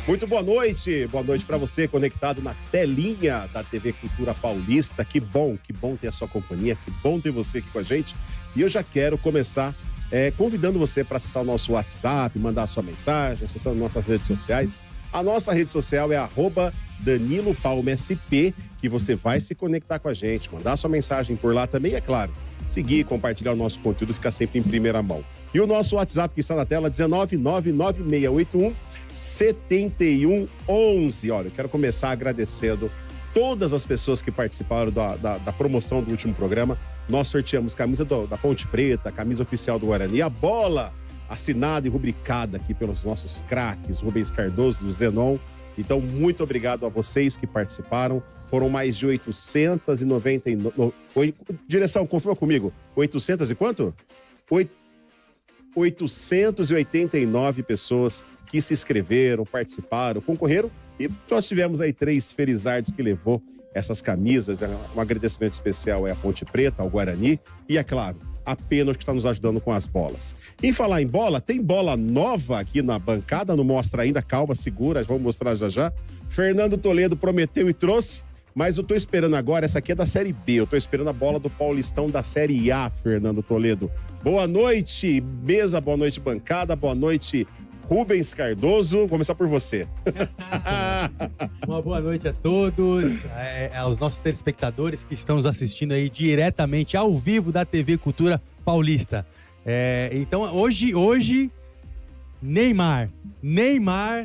Muito boa noite para você conectado na telinha da TV Cultura Paulista. Que bom ter a sua companhia, que bom ter você aqui com a gente. E eu já quero começar convidando você para acessar o nosso WhatsApp, mandar a sua mensagem, acessar nossas redes sociais. A nossa rede social é @DaniloPalmaSP, que você vai se conectar com a gente, mandar a sua mensagem por lá também, é claro. Seguir, compartilhar o nosso conteúdo, ficar sempre em primeira mão. E o nosso WhatsApp que está na tela, 19996817111. Olha, eu quero começar agradecendo todas as pessoas que participaram da promoção do último programa. Nós sorteamos camisa da Ponte Preta, camisa oficial do Guarani, a bola assinada e rubricada aqui pelos nossos craques, Rubens Cardoso e o Zenon. Então, muito obrigado a vocês que participaram. Foram mais de 899... Direção, confirma comigo. 800 e quanto? 889 pessoas que se inscreveram, participaram, concorreram. E nós tivemos aí 3 felizardos que levou essas camisas. Um agradecimento especial à Ponte Preta, ao Guarani e, é claro, a Pênalti que está nos ajudando com as bolas. Em falar em bola, tem bola nova aqui na bancada, não mostra ainda, calma, segura, vamos mostrar já já. Fernando Toledo prometeu e trouxe, mas eu tô esperando agora, essa aqui é da Série B, eu tô esperando a bola do Paulistão da Série A, Fernando Toledo. Boa noite, mesa, boa noite, bancada, boa noite, Rubens Cardoso. Vou começar por você. Uma boa noite a todos, aos nossos telespectadores que estão nos assistindo aí diretamente ao vivo da TV Cultura Paulista. Então, hoje, Neymar.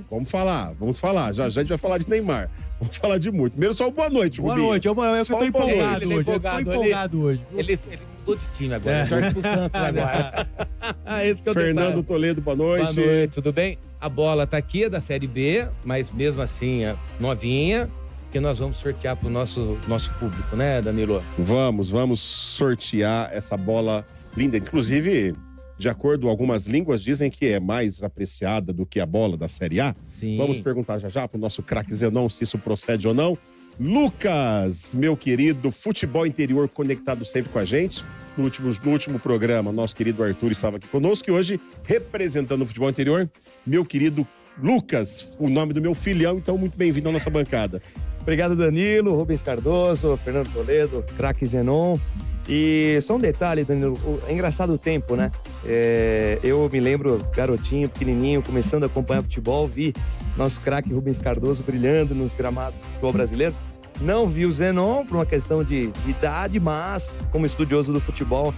Vamos falar. Já a gente vai falar de Neymar. Vamos falar de muito. Primeiro, só boa noite, Boa Rubinho. noite, eu tô empolgado hoje. Eu tô empolgado hoje. Ele mudou de time agora. Jorge pro Santos agora. Esse que eu Fernando Toledo, boa noite. Boa noite, tudo bem? A bola tá aqui, é da Série B, mas mesmo assim, é novinha, que nós vamos sortear pro nosso público, né, Danilo? Vamos sortear essa bola linda. Inclusive, de acordo com algumas línguas, dizem que é mais apreciada do que a bola da Série A. Sim. Vamos perguntar já pro nosso craque Zenon se isso procede ou não. Lucas, meu querido, futebol interior conectado sempre com a gente. No último programa, nosso querido Arthur estava aqui conosco e hoje, representando o futebol interior, meu querido Lucas, o nome do meu filhão, então muito bem-vindo à nossa bancada. Obrigado, Danilo, Rubens Cardoso, Fernando Toledo, craque Zenon. E só um detalhe, Danilo, é engraçado o tempo, né? Eu me lembro, garotinho, pequenininho, começando a acompanhar futebol, vi nosso craque Rubens Cardoso brilhando nos gramados do futebol brasileiro. Não vi o Zenon por uma questão de idade, mas como estudioso do futebol,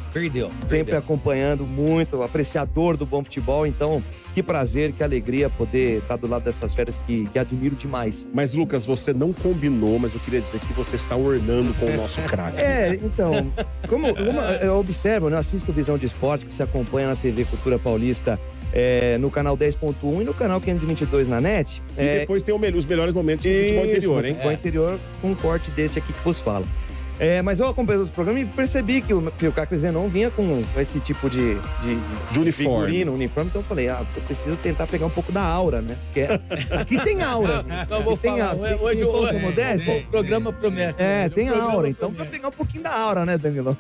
sempre acompanhando muito, apreciador do bom futebol. Então, que prazer, que alegria poder estar do lado dessas feras que admiro demais. Mas, Lucas, você não combinou, mas eu queria dizer que você está ornando com o nosso craque. Então, como eu observo, né, assisto Visão de Esporte, que se acompanha na TV Cultura Paulista, no canal 10.1 e no canal 522 na NET. E depois tem os melhores momentos do futebol interior, hein? Futebol interior com um corte deste aqui que vos fala. Mas eu acompanhei os programas e percebi que o craque Zenon vinha com esse tipo de uniforme. Uniforme, então eu falei, eu preciso tentar pegar um pouco da aura, né? Porque aqui tem aura. Então vou falar, hoje o programa promete. Tem aura, então pra pegar um pouquinho da aura, né, Danilo?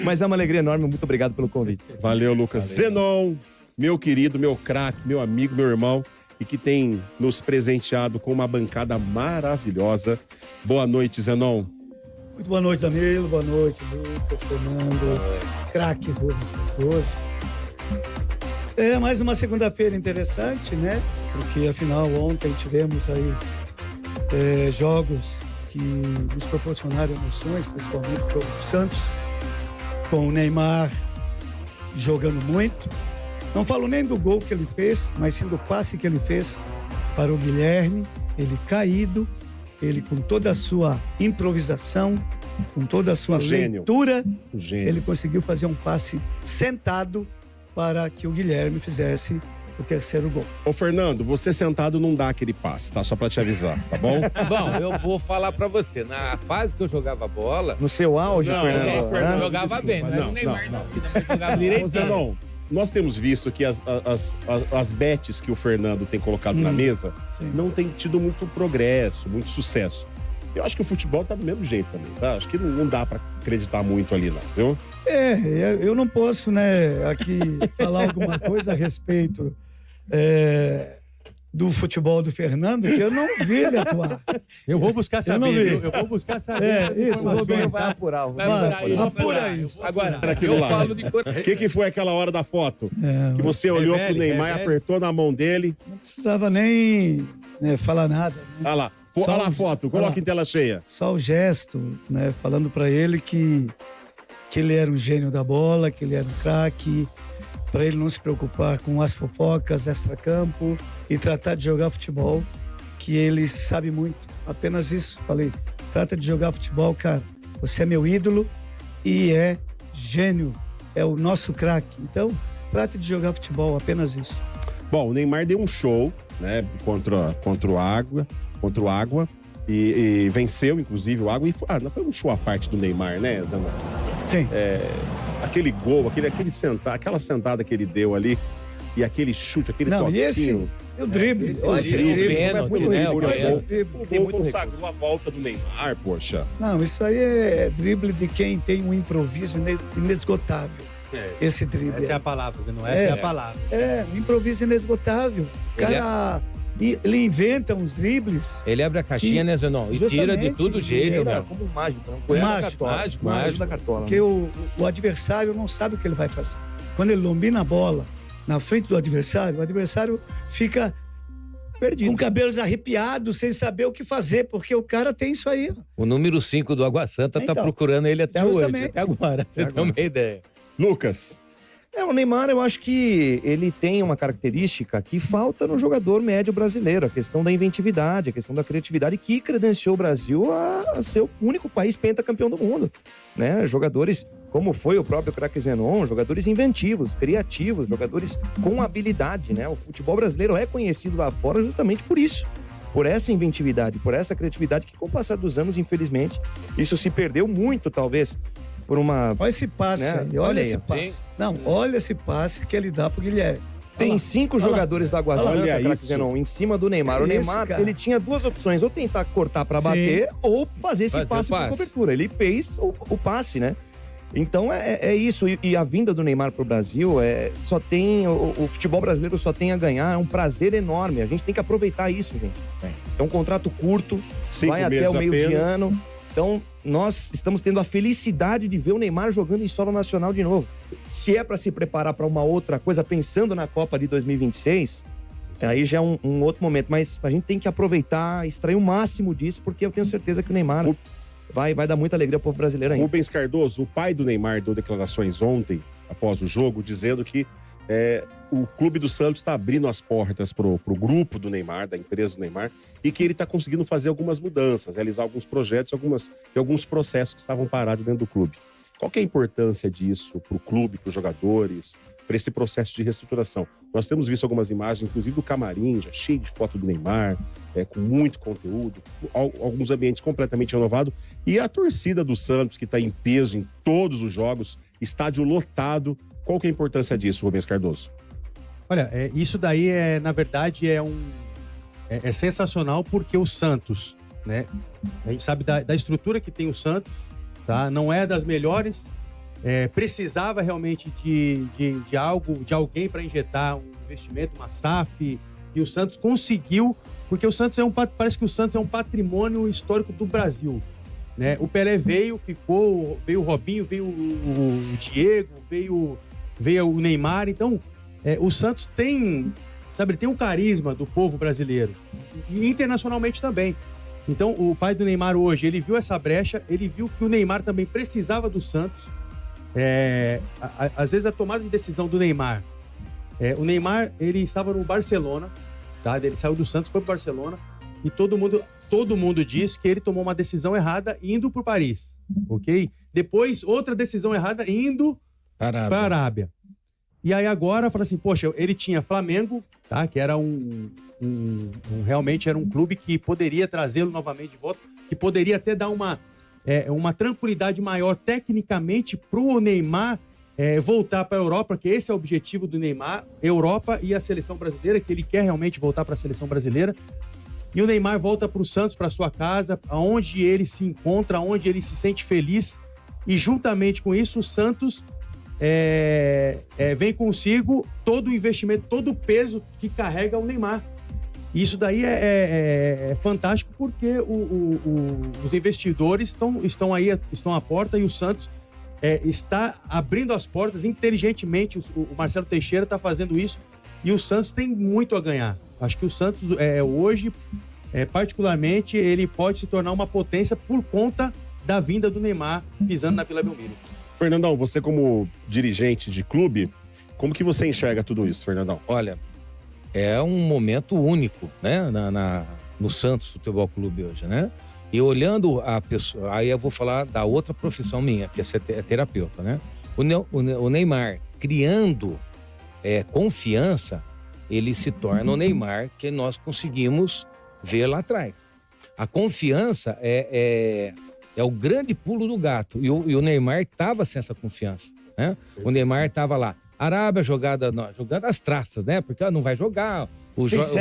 Mas é uma alegria enorme, muito obrigado pelo convite. Valeu, Lucas. Zenon, meu querido, meu craque, meu amigo, meu irmão, e que tem nos presenteado com uma bancada maravilhosa. Boa noite, Zenon. Muito boa noite, Danilo. Boa noite, Lucas, Fernando, craque Rubens Cardoso. Mais uma segunda-feira interessante, né? Porque, afinal, ontem tivemos aí jogos que nos proporcionaram emoções, principalmente o jogo do Santos, com o Neymar jogando muito. Não falo nem do gol que ele fez, mas sim do passe que ele fez para o Guilherme. Ele caído, ele com toda a sua improvisação, com toda a sua leitura, ele conseguiu fazer um passe sentado para que o Guilherme fizesse o terceiro gol. Ô, Fernando, você sentado não dá aquele passe, tá? Só pra te avisar, tá bom? Bom, eu vou falar pra você. Na fase que eu jogava bola... No seu auge, Fernando? Eu jogava bem, não era o Neymar, não. Mas jogava direitinho. Não, nós temos visto que as bets que o Fernando tem colocado na mesa não tem tido muito progresso, muito sucesso. Eu acho que o futebol tá do mesmo jeito também, tá? Acho que não dá pra acreditar muito ali, não, viu? Eu não posso, né, aqui falar alguma coisa a respeito do futebol do Fernando, que eu não vi ele atuar. Eu vou buscar saber. Eu vou buscar saber. Isso, o Rubinho vai apurar. Apura isso. Agora, Aquilo eu lá. falo de... O que foi aquela hora da foto? Que você olhou pro Neymar e apertou na mão dele. Não precisava nem falar nada. Né? Olha lá. Só Olha lá a o- foto. olha Coloca lá. em tela cheia. Só o gesto, né? Falando para ele que ele era um gênio da bola, que ele era um craque, para ele não se preocupar com as fofocas, extracampo e tratar de jogar futebol, que ele sabe muito. Apenas isso. Falei, trata de jogar futebol, cara. Você é meu ídolo e é gênio, é o nosso craque. Então, trate de jogar futebol, apenas isso. Bom, o Neymar deu um show, né, contra o Água e venceu, inclusive, o Água. Não foi um show à parte do Neymar, né, Zanon? Sim. Aquele gol, aquela sentada que ele deu ali e aquele chute, aquele Não, toquinho. e esse, o drible. Olha esse drible, drible. pênalti, Mas né? muito Olha esse bom. drible. O gol consagrou a volta do Neymar, poxa. Não, isso aí é drible de quem tem um improviso inesgotável. Esse drible. Essa é a palavra, não essa é a palavra. Um improviso inesgotável. O cara, ele inventa uns dribles. Ele abre a caixinha, né, Zenon? E tira de Justamente, todo jeito, tira, meu. Como um mágico. Mágico, mágico. da cartola. Porque o adversário não sabe o que ele vai fazer. Quando ele lombina a bola na frente do adversário, o adversário fica Perdido. com cabelos arrepiados, sem saber o que fazer, porque o cara tem isso aí. O número 5 do Água Santa tá Então, procurando ele até hoje, justamente. até agora. Você tem uma ideia. Lucas, O Neymar, eu acho que ele tem uma característica que falta no jogador médio brasileiro, a questão da inventividade, a questão da criatividade, que credenciou o Brasil a ser o único país pentacampeão do mundo, né? Jogadores, como foi o próprio craque Zenon, jogadores inventivos, criativos, jogadores com habilidade, né? O futebol brasileiro é conhecido lá fora justamente por isso, por essa inventividade, por essa criatividade que, com o passar dos anos, infelizmente, isso se perdeu muito, talvez, por uma... Olha esse passe Né? aí, Olha olha aí, esse ó. passe. Não, olha esse passe que ele dá pro Guilherme. Tem Olha lá. 5 Olha lá. jogadores da Água Olha lá. Santa, Olha craque isso. Zenon, em cima do Neymar. O É isso, Neymar, cara. ele tinha duas opções, ou tentar cortar para Sim. bater, ou fazer esse Fazer o passe por passe. cobertura. Ele fez o passe, né? Então é isso. E a vinda do Neymar pro Brasil, só tem o futebol brasileiro só tem a ganhar. É um prazer enorme. A gente tem que aproveitar isso, gente. É um contrato curto, 5 vai até meses o meio de apenas. ano. Então, nós estamos tendo a felicidade de ver o Neymar jogando em solo nacional de novo. Se é para se preparar para uma outra coisa, pensando na Copa de 2026, aí já é um outro momento. Mas a gente tem que aproveitar, extrair o máximo disso, porque eu tenho certeza que o Neymar vai dar muita alegria ao povo brasileiro ainda. Rubens Cardoso, o pai do Neymar, deu declarações ontem, após o jogo, dizendo que o Clube do Santos está abrindo as portas pro grupo do Neymar, da empresa do Neymar, e que ele está conseguindo fazer algumas mudanças, realizar alguns projetos e alguns processos que estavam parados dentro do clube. Qual que é a importância disso para o clube, para os jogadores, para esse processo de reestruturação? Nós temos visto algumas imagens, inclusive do camarim, já cheio de foto do Neymar, com muito conteúdo, alguns ambientes completamente renovados, e a torcida do Santos, que está em peso em todos os jogos, estádio lotado. Qual que é a importância disso, Rubens Cardoso? Olha, isso daí na verdade, é sensacional porque o Santos, né? A gente sabe da estrutura que tem o Santos, tá? Não é das melhores, precisava realmente de alguém para injetar um investimento, uma SAF, e o Santos conseguiu, porque o Santos parece que o Santos é um patrimônio histórico do Brasil, né? O Pelé veio o Robinho, veio o Diego, veio o Neymar, então o Santos tem um carisma do povo brasileiro e internacionalmente também. Então o pai do Neymar hoje, ele viu essa brecha, ele viu que o Neymar também precisava do Santos. Às vezes a tomada de decisão do Neymar, o Neymar, ele estava no Barcelona, tá? Ele saiu do Santos, foi para o Barcelona, e todo mundo diz que ele tomou uma decisão errada indo para o Paris, ok? Depois, outra decisão errada indo para a Arábia. E aí agora, fala assim, poxa, ele tinha Flamengo, tá? Que era realmente era um clube que poderia trazê-lo novamente de volta, que poderia até dar uma tranquilidade maior tecnicamente para o Neymar voltar para a Europa, que esse é o objetivo do Neymar, Europa e a seleção brasileira, que ele quer realmente voltar para a seleção brasileira. E o Neymar volta para o Santos, para sua casa, onde ele se encontra, onde ele se sente feliz. E juntamente com isso, o Santos vem consigo todo o investimento, todo o peso que carrega o Neymar. Isso daí é fantástico porque os investidores estão à porta e o Santos está abrindo as portas inteligentemente. O Marcelo Teixeira está fazendo isso e o Santos tem muito a ganhar. Acho que o Santos hoje, particularmente, ele pode se tornar uma potência por conta da vinda do Neymar pisando na Vila Belmiro. Fernandão, você como dirigente de clube, como que você enxerga tudo isso, Fernandão? Olha, é um momento único, né, no Santos Futebol Clube hoje, né? E olhando a pessoa, aí eu vou falar da outra profissão minha, que é terapeuta, né? O Neymar criando confiança, ele se torna o Neymar que nós conseguimos ver lá atrás. A confiança é o grande pulo do gato. E o Neymar estava sem essa confiança, né? O Neymar estava lá. Arábia jogando as traças, né? Porque não vai jogar. O Jorge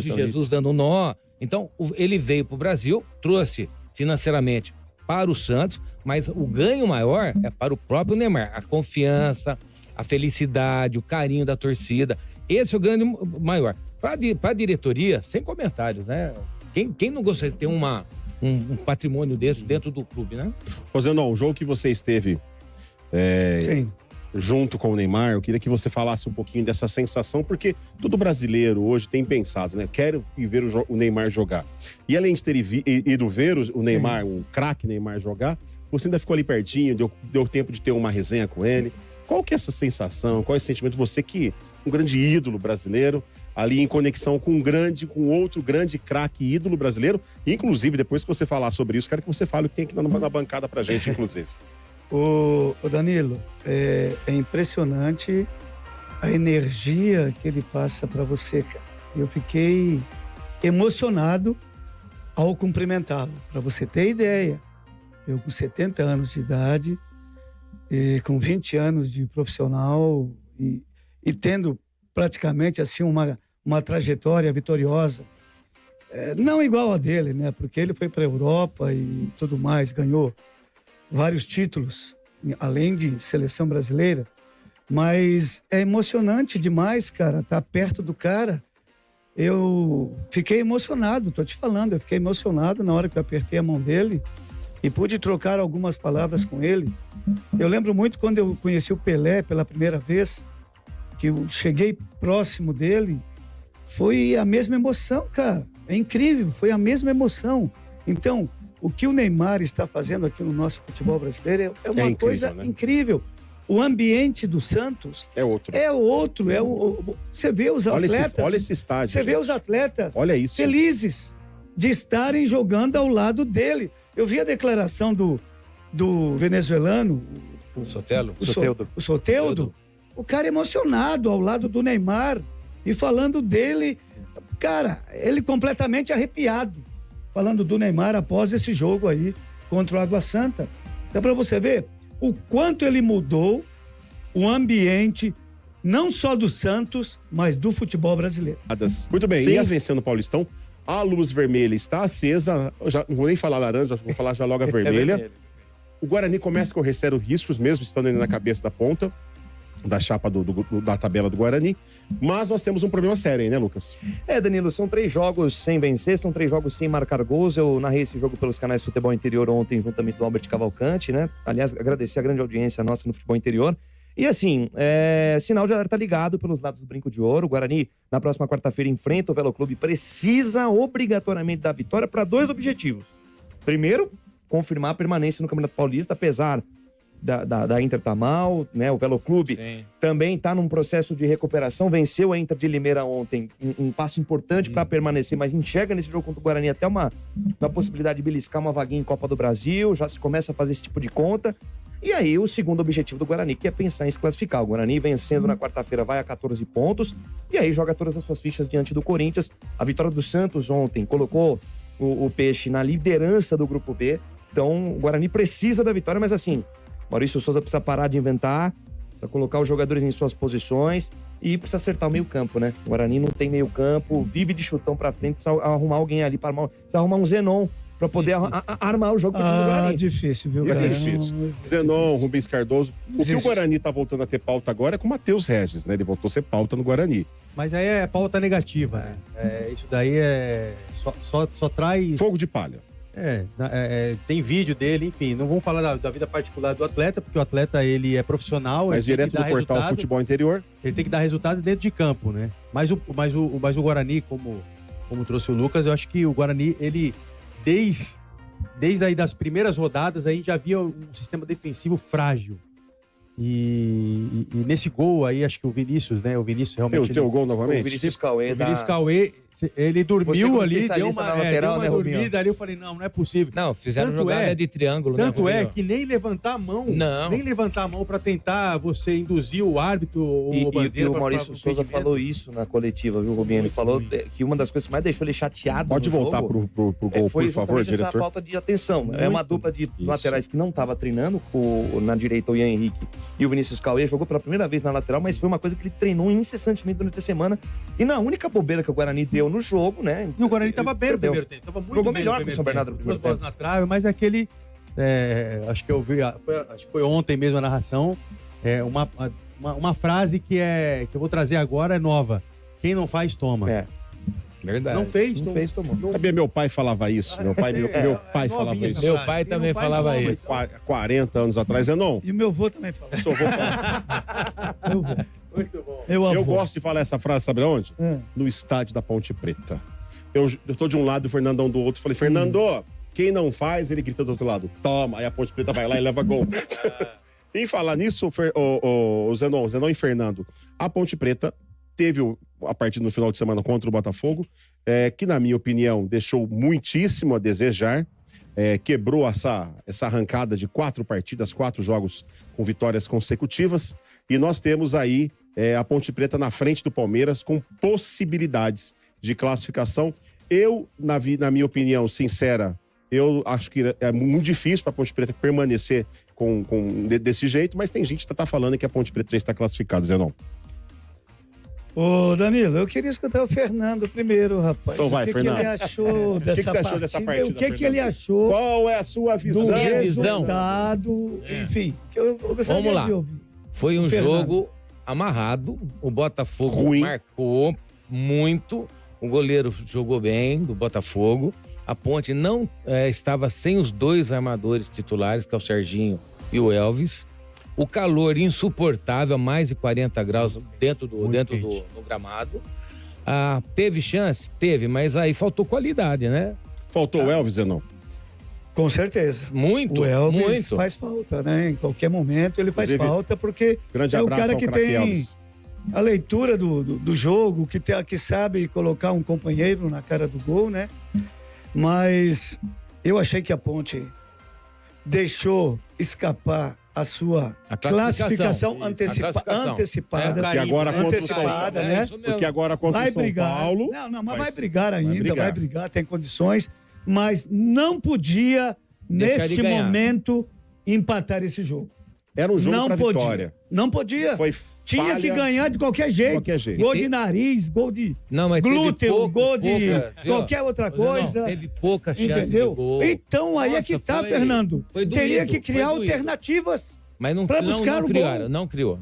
Jesus dando nó. Então, ele veio para o Brasil, trouxe financeiramente para o Santos, mas o ganho maior é para o próprio Neymar. A confiança, a felicidade, o carinho da torcida. Esse é o ganho maior. Para a diretoria, sem comentários, né? Quem não gostaria de ter um patrimônio desse dentro do clube, né? Rosendon, o jogo que você esteve Sim. junto com o Neymar, eu queria que você falasse um pouquinho dessa sensação, porque todo brasileiro hoje tem pensado, né? Quero ir ver o Neymar jogar. E além de ter ido ver o Neymar, um craque Neymar jogar, você ainda ficou ali pertinho, deu tempo de ter uma resenha com ele. Qual que é essa sensação? Qual é esse sentimento? Você que um grande ídolo brasileiro, ali em conexão com outro grande craque ídolo brasileiro. Inclusive, depois que você falar sobre isso, quero que você fale o que tem aqui na bancada pra gente, inclusive. O Danilo, é impressionante a energia que ele passa para você, cara. Eu fiquei emocionado ao cumprimentá-lo. Para você ter ideia, eu com 70 anos de idade, com 20 anos de profissional e tendo praticamente assim uma trajetória vitoriosa, não igual a dele, né? Porque ele foi para a Europa e tudo mais, ganhou vários títulos, além de seleção brasileira, mas é emocionante demais, cara, estar perto do cara. Eu fiquei emocionado, tô te falando, eu fiquei emocionado na hora que eu apertei a mão dele e pude trocar algumas palavras com ele. Eu lembro muito quando eu conheci o Pelé pela primeira vez, que eu cheguei próximo dele, foi a mesma emoção, cara. É incrível, foi a mesma emoção. Então, o que o Neymar está fazendo aqui no nosso futebol brasileiro é uma coisa incrível. O ambiente do Santos é outro. Você vê os atletas. Olha esse estádio. Você vê os atletas felizes de estarem jogando ao lado dele. Eu vi a declaração do venezuelano, o Soteldo. O cara emocionado ao lado do Neymar e falando dele. Cara, ele completamente arrepiado. Falando do Neymar após esse jogo aí contra o Água Santa. Dá pra você ver o quanto ele mudou o ambiente, não só do Santos, mas do futebol brasileiro. Muito bem, e vencendo o Paulistão, a luz vermelha está acesa, já não vou nem falar laranja, vou falar já logo a vermelha. O Guarani começa a correr sérios riscos, mesmo estando ainda na cabeça da ponta da chapa da tabela do Guarani, mas nós temos um problema sério aí, né, Lucas? Danilo, são 3 jogos sem vencer, são 3 jogos sem marcar gols. Eu narrei esse jogo pelos canais Futebol Interior ontem, juntamente com o Albert Cavalcante, né? Aliás, agradecer a grande audiência nossa no Futebol Interior. E assim, sinal de alerta ligado pelos lados do Brinco de Ouro. O Guarani, na próxima quarta-feira, enfrenta o Velo Clube, precisa obrigatoriamente da vitória para 2 objetivos. Primeiro, confirmar a permanência no Campeonato Paulista, apesar da Inter tá mal, né? O Velo Clube também tá num processo de recuperação, venceu a Inter de Limeira ontem, um passo importante para permanecer, mas enxerga nesse jogo contra o Guarani até uma possibilidade de beliscar uma vaguinha em Copa do Brasil, já se começa a fazer esse tipo de conta. E aí o segundo objetivo do Guarani, que é pensar em se classificar. O Guarani vencendo na quarta-feira vai a 14 pontos, e aí joga todas as suas fichas diante do Corinthians. A vitória do Santos ontem colocou o Peixe na liderança do Grupo B, então o Guarani precisa da vitória, mas assim, Maurício Souza precisa parar de inventar, precisa colocar os jogadores em suas posições e precisa acertar o meio-campo, né? O Guarani não tem meio-campo, vive de chutão pra frente, precisa arrumar alguém ali para armar, precisa arrumar um Zenon para poder armar o jogo pro time do Guarani. Difícil, viu? Vai ser difícil. Zenon, Rubens Cardoso. O que o Guarani tá voltando a ter pauta agora é com o Matheus Regis, né? Ele voltou a ser pauta no Guarani. Mas aí é pauta negativa, né? Isso daí só traz... Fogo de palha. Tem vídeo dele, enfim. Não vamos falar da vida particular do atleta, porque o atleta, ele é profissional. Mas direto do portal Futebol Interior. Ele tem que dar resultado dentro de campo, né? Mas o Guarani, como trouxe o Lucas, eu acho que o Guarani, ele, desde aí das primeiras rodadas, a gente já via um sistema defensivo frágil. E nesse gol aí, acho que o Vinícius, né? O Vinícius realmente... Tem o gol novamente? O Vinícius Cauê. O Vinícius Cauê, ele dormiu ali, deu uma lateral, deu uma dormida ali, eu falei, não é possível. Não, fizeram jogada de triângulo, Tanto né? que nem levantar a mão, Não. pra tentar você induzir o árbitro ou E o bandeira. o Maurício Souza falou isso na coletiva, viu, Rubinho? Ele falou que uma das coisas que mais deixou ele chateado Pode no voltar jogo pro gol, foi por favor, essa diretor. falta de atenção. É uma dupla de laterais que não estava treinando, na direita o Ian Henrique e o Vinícius Cauê, jogou pela primeira vez na lateral, mas foi uma coisa que ele treinou incessantemente durante a semana. E na única bobeira que o Guarani deu no jogo, né? E o Guarani tava bem no primeiro tempo. Tava muito Jogou bem melhor no que o São Bernardo no primeiro tempo. Duas bolas na trave, mas aquele... acho que eu vi... acho que foi ontem mesmo a narração. Uma frase que eu vou trazer agora é nova. Quem não faz, toma. Verdade. Não fez, tomou. Sabia, meu pai falava isso. Meu pai falava isso. Meu pai também falava isso. 40 anos atrás, não. E meu avô também fala. Seu avô fala. Meu avô. Muito bom. Eu gosto de falar essa frase, sabe onde? No estádio da Ponte Preta. Eu tô de um lado e o Fernandão do outro. Falei, Fernando, quem não faz, ele grita do outro lado. Toma. Aí a Ponte Preta vai lá e leva gol. Em falar nisso, o Zenon e Fernando, a Ponte Preta teve a partida no final de semana contra o Botafogo, que, na minha opinião, deixou muitíssimo a desejar. Quebrou essa arrancada de 4 partidas, 4 jogos com vitórias consecutivas. E nós temos aí a Ponte Preta na frente do Palmeiras com possibilidades de classificação. Eu, na minha opinião sincera, eu acho que é muito difícil para a Ponte Preta permanecer desse jeito, mas tem gente que está falando que a Ponte Preta já está classificada, Zenon. Ô, Danilo, eu queria escutar o Fernando primeiro, rapaz. Então vai, Fernando. O que ele achou dessa partida? O que você achou dessa partida, O que ele achou? Qual é a sua visão? Do resultado, enfim. Eu gostaria Vamos lá. de ouvir. Foi um jogo amarrado. O Botafogo ruim. Marcou muito. O goleiro jogou bem do Botafogo. A Ponte não estava sem os 2 armadores titulares, que é o Serginho e o Elvis. O calor insuportável, mais de 40 graus dentro do gramado. Teve chance? Teve, mas aí faltou qualidade, né? Faltou o Elvis, Zenon? Com certeza. Muito, o Elvis muito. faz falta, né? Em qualquer momento ele faz falta, porque grande é o abraço cara ao que craque tem Elvis. a leitura do jogo, que sabe colocar um companheiro na cara do gol, né? Mas eu achei que a Ponte deixou escapar a sua classificação antecipada. Que agora contra o São Paulo, né? Porque agora contra o São Paulo... Não, mas vai brigar ainda, vai brigar, tem condições, mas não podia, neste momento, empatar esse jogo. Era um jogo para vitória. Não podia. Tinha que ganhar de qualquer jeito. Gol de nariz, gol de glúteo, gol de qualquer outra coisa. Teve pouca chance, entendeu? De gol. Então aí é que tá, Fernando. Teria que criar alternativas para buscar o gol. Não criou.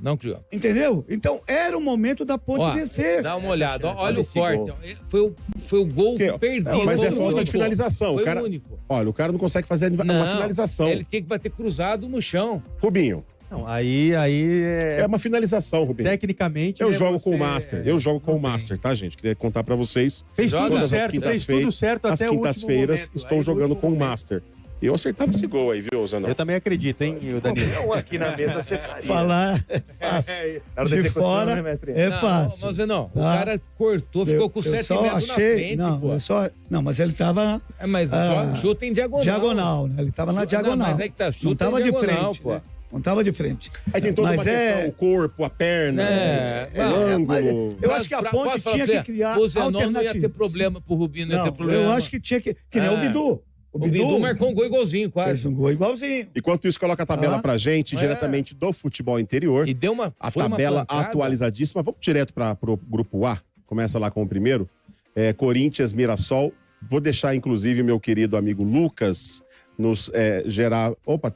Entendeu? Então era o momento da Ponte vencer. Dá uma olhada, olha o corte. Foi o gol perdido. Mas é falta de finalização. Foi o único. Olha, o cara não consegue fazer uma finalização. Ele tem que bater cruzado no chão. Rubinho. Não, aí é uma finalização, Rubinho. Tecnicamente... Eu jogo com o Master. Eu jogo com o Master, tá, gente? Queria contar pra vocês. Fez tudo certo até as quintas-feiras estou jogando com o Master. Eu acertava esse gol aí, viu, Zanão? Eu também acredito, hein, Danilo? Não, aqui na mesa você falar é fácil. De fora é fácil. Mas não, o cara cortou, ficou com 7 metros na frente, pô. Não, mas ele tava... Mas chuta em diagonal. Diagonal, né? Ele tava na diagonal. Não, mas é que tá, chuta não tava em diagonal, de frente, pô. Né? Não tava de frente. Aí tem toda uma questão, o corpo, a perna, o ângulo. Eu acho que a Ponte tinha que criar alternativas. Não ia ter problema pro Rubinho, não ia ter problema. Eu acho que tinha que nem o Bidu. O Bidu marcou um gol igualzinho, quase. Fez um gol igualzinho. Enquanto isso, coloca a tabela pra gente, diretamente do futebol interior. E deu a tabela atualizadíssima. Vamos direto pro grupo A. Começa lá com o primeiro. Corinthians, Mirassol. Vou deixar, inclusive, meu querido amigo Lucas nos gerar... Opa,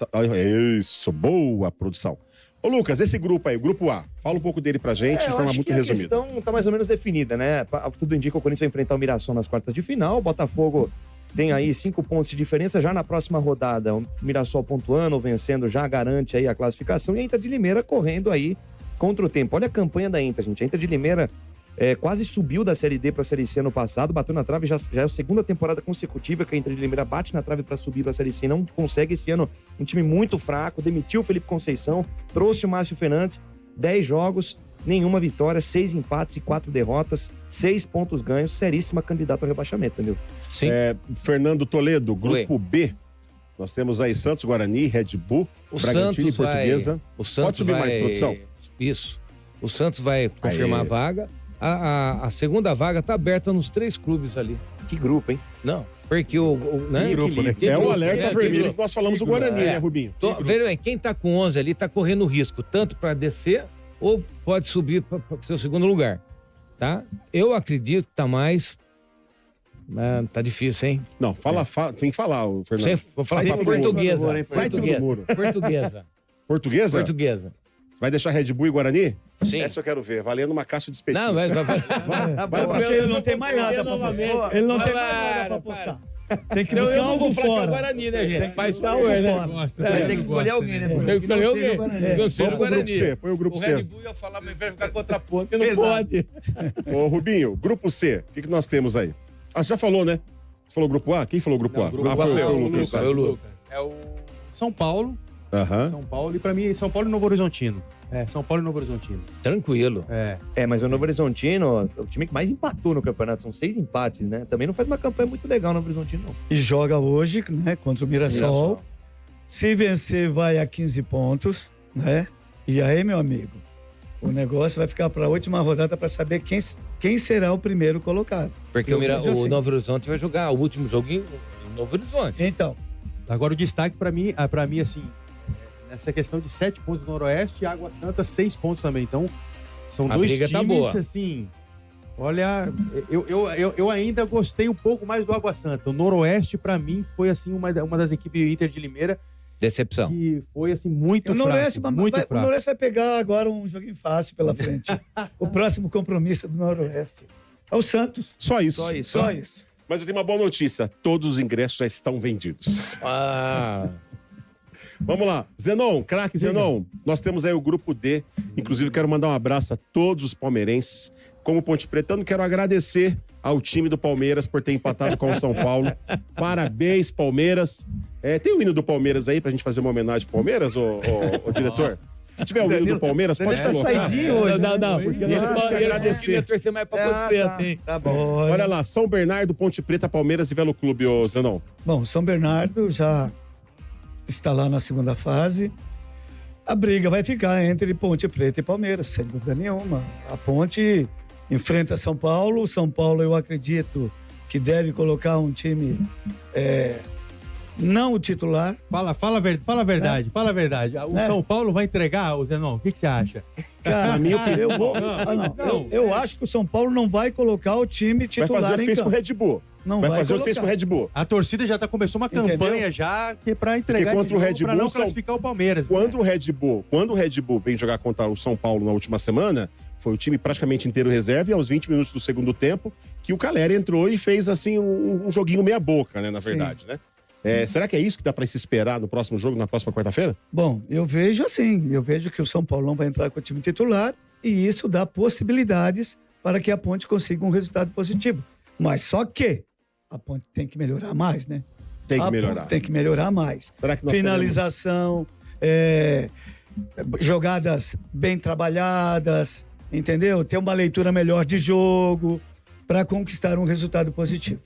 isso, boa produção. Ô, Lucas, esse grupo aí, o grupo A, fala um pouco dele pra gente, de forma muito resumida. A questão tá mais ou menos definida, né? Tudo indica que o Corinthians vai enfrentar o Mirassol nas quartas de final. O Botafogo tem aí 5 pontos de diferença. Já na próxima rodada, o Mirassol pontuando ou vencendo já garante aí a classificação. E a Inter de Limeira correndo aí contra o tempo. Olha a campanha da Inter, gente. A Inter de Limeira quase subiu da Série D para a Série C ano passado, bateu na trave, já é a segunda temporada consecutiva que a Inter de Limeira bate na trave para subir para a Série C, não consegue esse ano, um time muito fraco, demitiu o Felipe Conceição, trouxe o Márcio Fernandes, 10 jogos, nenhuma vitória, 6 empates e 4 derrotas, 6 pontos ganhos, seríssima candidata ao rebaixamento, entendeu? Sim. Fernando Toledo, grupo B, nós temos aí Santos, Guarani, Red Bull, Bragantino e Portuguesa. Pode subir mais, produção? Isso. O Santos vai confirmar a vaga. A segunda vaga tá aberta nos 3 clubes ali. Que grupo, hein? Não, porque né? Que grupo, né? É o alerta vermelho que nós falamos do Guarani, né, Rubinho? Veja bem, quem tá com 11 ali tá correndo risco, tanto para descer ou pode subir para o seu segundo lugar, tá? Eu acredito que tá mais... tá difícil, hein? Não, tem que falar, Fernando. Vou falar em portuguesa. Sai de cima do muro. Portuguesa. Portuguesa? Portuguesa. Vai deixar Red Bull e Guarani? Sim. Essa eu quero ver, valendo uma caixa de espetinho. Não, Ele não tem mais nada pra apostar. Ele não tem mais nada pra apostar. Tem que buscar algo fora. Guarani, né, gente? Faz algo fora. Tem que escolher alguém, né? Tem que escolher alguém. Eu sei o Guarani. Põe o grupo C. O Red Bull ia falar, mas vai ficar contra a ponta, não pode. Ô, Rubinho, grupo C, o que nós temos aí? Você já falou, né? Você falou grupo A? Quem falou grupo A? Foi o Lucas. É o São Paulo. Aham. São Paulo, e pra mim, São Paulo e Novo Horizontino. São Paulo e Novo Horizontino. Tranquilo. Mas o Novo Horizontino, o time que mais empatou no campeonato, são 6 empates, né? Também não faz uma campanha muito legal o Novo Horizontino, não. E joga hoje, né, contra o Mirassol. Se vencer, vai a 15 pontos, né? E aí, meu amigo, o negócio vai ficar para a última rodada para saber quem será o primeiro colocado. Porque o Novo Horizonte vai jogar o último jogo em Novo Horizonte. Então. Agora o destaque para mim, assim, essa questão de 7 pontos no Noroeste e Água Santa 6 pontos também. Então, são a dois briga times, tá boa. Assim, olha, eu ainda gostei um pouco mais do Água Santa. O Noroeste, para mim, foi assim uma das equipes Inter de Limeira. Decepção. Que foi assim muito fraco. O Noroeste vai pegar agora um joguinho fácil pela frente. O próximo compromisso do Noroeste é o Santos. Só isso. Só isso. Mas eu tenho uma boa notícia. Todos os ingressos já estão vendidos. Vamos lá. Zenon, craque Zenon. Nós temos aí o grupo D. Inclusive, quero mandar um abraço a todos os palmeirenses. Como Ponte Pretano, quero agradecer ao time do Palmeiras por ter empatado com o São Paulo. Parabéns, Palmeiras. Tem o hino do Palmeiras aí pra gente fazer uma homenagem ao Palmeiras, ô diretor? Se tiver o hino do Palmeiras, pode colocar. Hoje, não, porque ele queria torcer mais pra Ponte Preta, hein? Tá bom. Olha lá, São Bernardo, Ponte Preta, Palmeiras e Velo Clube, ô Zenon. Bom, São Bernardo já está lá na segunda fase. A briga vai ficar entre Ponte Preta e Palmeiras, sem dúvida nenhuma. A Ponte enfrenta São Paulo. São Paulo, eu acredito que deve colocar um time não o titular. Fala a verdade. O São Paulo vai entregar, o Zenon? O que você acha? Cara, eu acho que o São Paulo não vai colocar o time titular vai fazer o que fez com o Red Bull. Vai fazer o que fez com o Red Bull. A torcida já começou uma campanha já para entregar contra o Red Bull, para não classificar o Palmeiras. Quando o Red Bull vem jogar contra o São Paulo na última semana, foi o time praticamente inteiro reserva e aos 20 minutos do segundo tempo que o Calera entrou e fez assim um joguinho meia boca, né, na verdade, né? Será que é isso que dá para se esperar no próximo jogo, na próxima quarta-feira? Bom, eu vejo que o São Paulo não vai entrar com o time titular e isso dá possibilidades para que a Ponte consiga um resultado positivo. Mas só que a Ponte tem que melhorar mais, né? Tem que melhorar mais. Será que nós finalização, jogadas bem trabalhadas, entendeu? Ter uma leitura melhor de jogo para conquistar um resultado positivo.